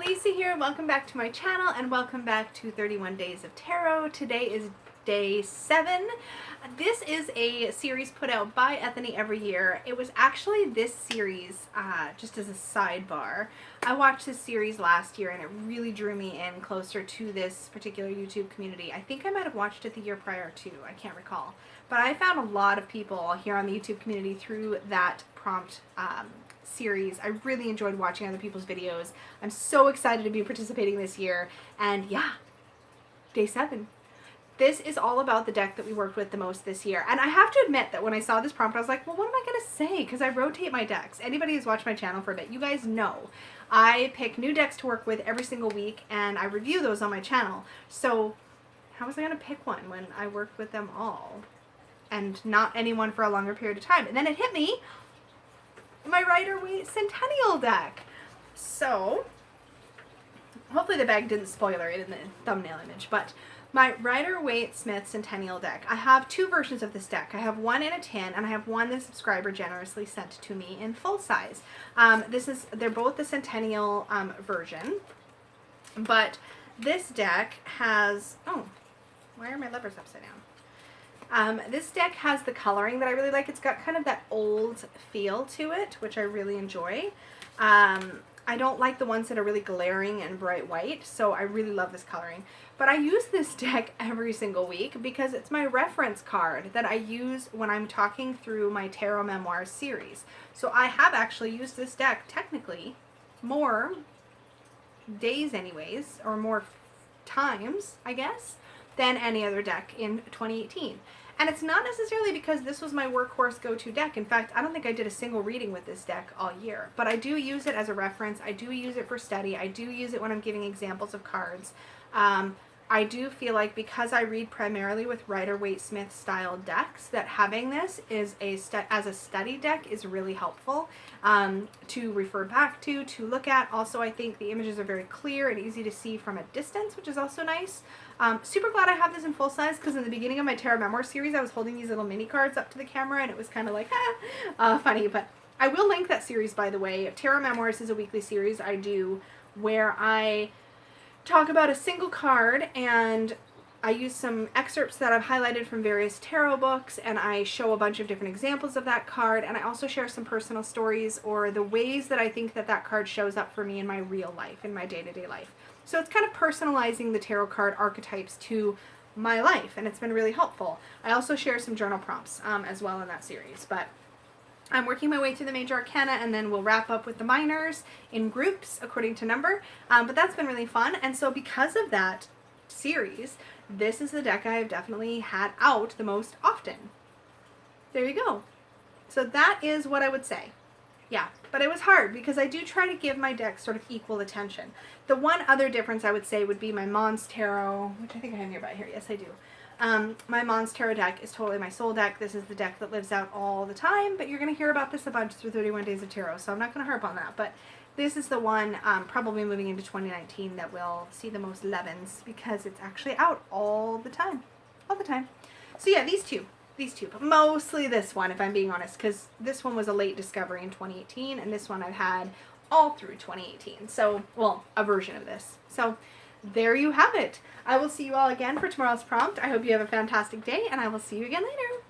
Lisa here. Welcome back to my channel and welcome back to 31 Days of Tarot. Today is day 7. This is a series put out by Ethany every year. It was actually this series, just as a sidebar. I watched this series last year and it really drew me in closer to this particular YouTube community. I think I might have watched it the year prior too. I can't recall. But I found a lot of people here on the YouTube community through that prompt series. I really enjoyed watching other people's videos. I'm so excited to be participating this year. And yeah, day 7. This is all about the deck that we worked with the most this year. And I have to admit that when I saw this prompt, I was like, well, what am I going to say? Because I rotate my decks. Anybody who's watched my channel for a bit, you guys know I pick new decks to work with every single week and I review those on my channel. So how was I going to pick one when I worked with them all and not anyone for a longer period of time? And then it hit me, my Rider-Waite Centennial deck. So hopefully the bag didn't spoiler it in the thumbnail image, but my Rider-Waite Smith Centennial deck. I have 2 versions of this deck. I have one in a tin and I have one the subscriber generously sent to me in full size. They're both the Centennial version, but this deck has, oh, why are my levers upside down? This deck has the coloring that I really like. It's got kind of that old feel to it, which I really enjoy. I don't like the ones that are really glaring and bright white, so I really love this coloring. But I use this deck every single week because it's my reference card that I use when I'm talking through my Tarot Memoirs series. So I have actually used this deck technically more days anyways, or more times, I guess, than any other deck in 2018. And it's not necessarily because this was my workhorse go-to deck. In fact, I don't think I did a single reading with this deck all year. But I do use it as a reference. I do use it for study. I do use it when I'm giving examples of cards. I do feel like because I read primarily with Rider-Waite Smith style decks, that having this is as a study deck is really helpful to refer back to look at. Also, I think the images are very clear and easy to see from a distance, which is also nice. Super glad I have this in full size because in the beginning of my Tarot Memoir series, I was holding these little mini cards up to the camera and it was kind of like, funny. But I will link that series, by the way. Tarot Memoirs is a weekly series I do where I talk about a single card and I use some excerpts that I've highlighted from various tarot books and I show a bunch of different examples of that card, and I also share some personal stories or the ways that I think that that card shows up for me in my real life, in my day-to-day life. So it's kind of personalizing the tarot card archetypes to my life, and it's been really helpful. I also share some journal prompts as well in that series, but I'm working my way through the major arcana and then we'll wrap up with the minors in groups according to number. But that's been really fun. And so because of that series, this is the deck I have definitely had out the most often. There you go. So that is what I would say. Yeah, but it was hard because I do try to give my deck sort of equal attention. The one other difference I would say would be my Mons Tarot, which I think I have nearby here. Yes, I do. My Mons Tarot deck is totally my soul deck. This is the deck that lives out all the time, but you're going to hear about this a bunch through 31 Days of Tarot, so I'm not going to harp on that. But this is the one, probably moving into 2019, that will see the most levens because it's actually out all the time. All the time. So yeah, these two, but mostly this one, if I'm being honest, because this one was a late discovery in 2018, and this one I've had all through 2018. So, well, a version of this. So there you have it. I will see you all again for tomorrow's prompt. I hope you have a fantastic day, and I will see you again later.